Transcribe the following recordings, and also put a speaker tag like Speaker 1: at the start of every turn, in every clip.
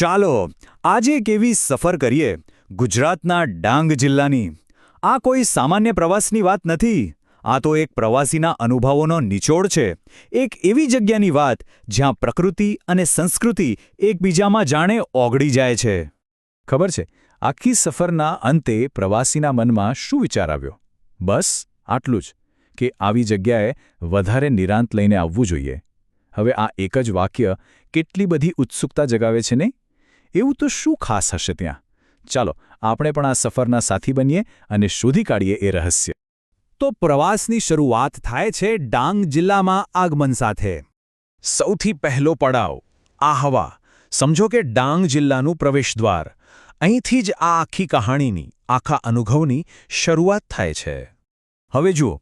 Speaker 1: ચાલો આજે એક એવી સફર કરીએ ગુજરાતના ડાંગ જિલ્લાની. આ કોઈ સામાન્ય પ્રવાસની વાત નથી. આ તો એક પ્રવાસીના અનુભવોનો નિચોડ છે. એક એવી જગ્યાની વાત જ્યાં પ્રકૃતિ અને સંસ્કૃતિ એકબીજામાં જાણે ઓગળી જાય છે.
Speaker 2: ખબર છે, આખી સફરના અંતે પ્રવાસીના મનમાં શું વિચાર આવ્યો? બસ આટલું જ, કે આવી જગ્યાએ વધારે નિરાંત લઈને આવવું જોઈએ. હવે આ એક જ વાક્ય કેટલી બધી ઉત્સુકતા જગાવે છે ને? એવું તો શું ખાસ હશે ત્યાં? ચાલો આપણે પણ આ સફરના સાથી બનીએ અને શોધી કાઢીએ એ રહસ્ય.
Speaker 1: તો પ્રવાસની શરૂઆત થાય છે ડાંગ જિલ્લામાં આગમન સાથે.
Speaker 2: સૌથી પહેલો પડાવ આહવા. સમજો કે ડાંગ જિલ્લાનું પ્રવેશદ્વાર. અહીંથી જ આ આખી કહાણીની, આખા અનુભવની શરૂઆત થાય છે.
Speaker 1: હવે જુઓ,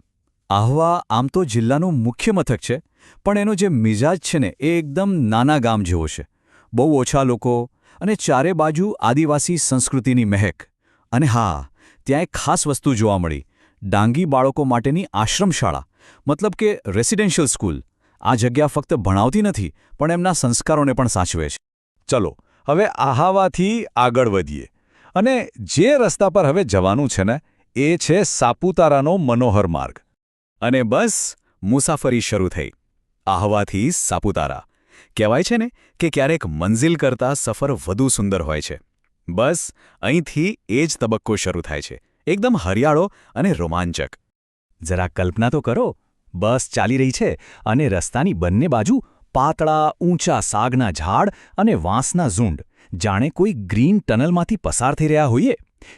Speaker 1: આહવા આમ તો જિલ્લાનું મુખ્ય મથક છે, પણ એનો જે મિજાજ છે ને એ એકદમ નાના ગામ જેવો છે. બહુ ઓછા લોકો અને ચારે બાજુ આદિવાસી સંસ્કૃતિની મહેક. અને હા, ત્યાં એક ખાસ વસ્તુ જોવા મળી. ડાંગી બાળકો માટેની આશ્રમશાળા, મતલબ કે રેસિડેન્શિયલ સ્કૂલ. આ જગ્યા ફક્ત ભણાવતી નથી, પણ એમના સંસ્કારોને પણ સાચવે છે. ચલો હવે આહાવાથી આગળ વધીએ. અને જે રસ્તા પર હવે જવાનું છે ને એ છે સાપુતારાનો મનોહર માર્ગ. અને બસ મુસાફરી શરૂ થઈ. આહવાથી સાપુતારા. કહેવાય છે ને કે ક્યારેક મંઝિલ કરતાં સફર વધુ સુંદર હોય છે. બસ અહીંથી એ જ તબક્કો શરૂ થાય છે, એકદમ હરિયાળો અને રોમાંચક. જરા કલ્પના તો કરો, બસ ચાલી રહી છે અને રસ્તાની બંને બાજુ પાતળા ઊંચા સાગના ઝાડ અને વાંસના ઝુંડ, જાણે કોઈ ગ્રીન ટનલમાંથી પસાર થઈ રહ્યા હોઈએ.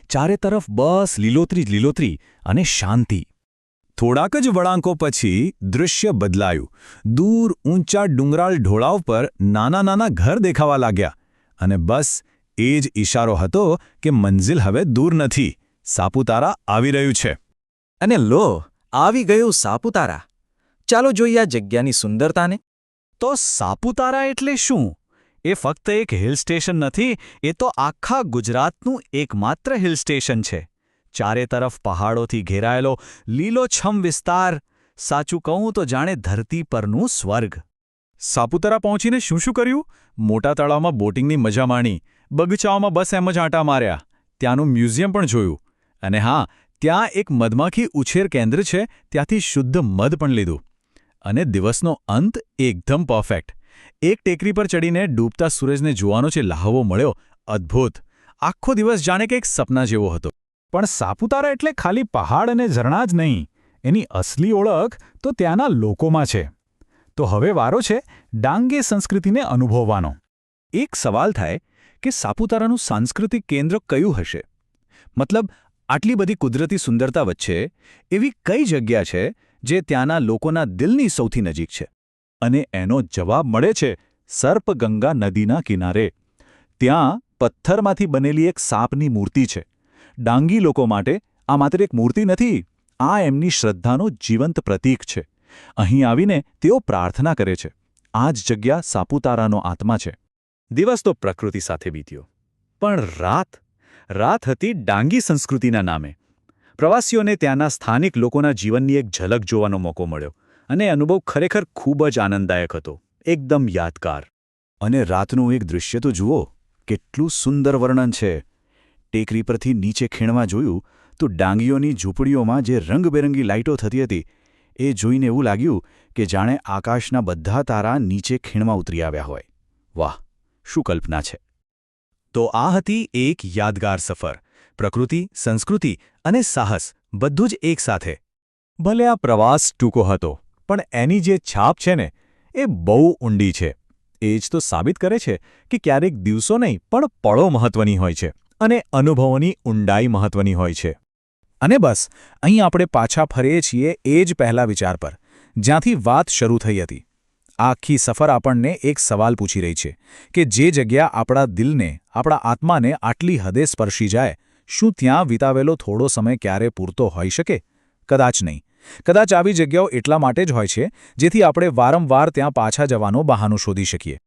Speaker 1: ચારે તરફ બસ લીલોતરી જ લીલોતરી અને શાંતિ. થોડાક જ વળાંકો પછી દૃશ્ય બદલાયું. દૂર ઊંચા ડુંગરાળ ઢોળાવ પર નાના નાના ઘર દેખાવા લાગ્યા. અને બસ એ જ ઈશારો હતો કે મંઝિલ હવે દૂર નથી, સાપુતારા આવી રહ્યું છે.
Speaker 3: અને લો, આવી ગયું સાપુતારા. ચાલો જોઈએ આ જગ્યાની સુંદરતાને.
Speaker 1: તો સાપુતારા એટલે શું? એ ફક્ત એક હિલ સ્ટેશન નથી, એ તો આખા ગુજરાતનું એકમાત્ર હિલ સ્ટેશન છે. ચારે તરફ પહાડોથી ઘેરાયેલો લીલોછમ વિસ્તાર. સાચું કહું તો જાણે ધરતી પરનું સ્વર્ગ. સાપુતારા પહોંચીને શું શું કર્યું? મોટા તળાવમાં બોટિંગની મજા માણી, બગીચાઓમાં બસ એમ જ આંટા માર્યા, ત્યાંનું મ્યુઝિયમ પણ જોયું. અને હા, ત્યાં એક મધમાખી ઉછેર કેન્દ્ર છે, ત્યાંથી શુદ્ધ મધ પણ લીધું. અને દિવસનો અંત એકદમ પરફેક્ટ. એક ટેકરી પર ચડીને ડૂબતા સૂરજને જોવાનો જે લ્હાવો મળ્યો, અદ્ભુત. આખો દિવસ જાણે કે એક સપના જેવો હતો. પણ સાપુતારા એટલે ખાલી પહાડ અને ઝરણા જ નહીં. એની અસલી ઓળખ તો ત્યાંના લોકોમાં છે. તો હવે વારો છે ડાંગે સંસ્કૃતિને અનુભવવાનો. એક સવાલ થાય કે સાપુતારાનું સાંસ્કૃતિક કેન્દ્ર કયું હશે? મતલબ, આટલી બધી કુદરતી સુંદરતા વચ્ચે એવી કઈ જગ્યા છે જે ત્યાંના લોકોના દિલની સૌથી નજીક છે? અને એનો જવાબ મળે છે સર્પગંગા નદીના કિનારે. ત્યાં પથ્થરમાંથી બનેલી એક સાપની મૂર્તિ છે. ડાંગી લોકો માટે આ માત્ર એક મૂર્તિ નથી, આ એમની શ્રદ્ધાનું જીવંત પ્રતીક છે. અહીં આવીને તેઓ પ્રાર્થના કરે છે. આ જ જગ્યા સાપુતારાનો આત્મા છે. દિવસ તો પ્રકૃતિ સાથે બીત્યો, પણ રાત હતી ડાંગી સંસ્કૃતિના નામે. પ્રવાસીઓને ત્યાંના સ્થાનિક લોકોના જીવનની એક ઝલક જોવાનો મોકો મળ્યો, અને અનુભવ ખરેખર ખૂબ જ આનંદદાયક હતો, એકદમ યાદગાર. અને રાતનું એક દૃશ્ય તો જુઓ, કેટલું સુંદર વર્ણન છે. ટેકરી પરથી નીચે ખીણમાં જોયું તો ડાંગીઓની ઝૂંપડીઓમાં જે રંગબેરંગી લાઇટો થતી હતી, એ જોઈને એવું લાગ્યું કે જાણે આકાશના બધા તારા નીચે ખીણમાં ઉતરી આવ્યા હોય. વાહ, શું કલ્પના છે! તો આ હતી એક યાદગાર સફર. પ્રકૃતિ, સંસ્કૃતિ અને સાહસ બધું જ એકસાથે. ભલે આ પ્રવાસ ટૂંકો હતો, પણ એની જે છાપ છે ને એ બહુ ઊંડી છે. એ જ તો સાબિત કરે છે કે ક્યારેક દિવસો નહીં પણ પળો મહત્વની હોય છે, અને અનુભવોની ઊંડાઈ મહત્વની હોય છે. અને બસ અહીં આપણે પાછા ફરીએ છીએ એ જ પહેલા વિચાર પર, જ્યાંથી વાત શરૂ થઈ હતી. આખી સફર આપણને એક સવાલ પૂછી રહી છે કે જે જગ્યા આપણા દિલને, આપણા આત્માને આટલી હદે સ્પર્શી જાય, શું ત્યાં વિતાવેલો થોડો સમય ક્યારે પૂરતો હોઈ શકે? કદાચ નહીં. કદાચ આવી જગ્યાઓ એટલા માટે જ હોય છે જેથી આપણે વારંવાર ત્યાં પાછા જવાનો બહાનું શોધી શકીએ.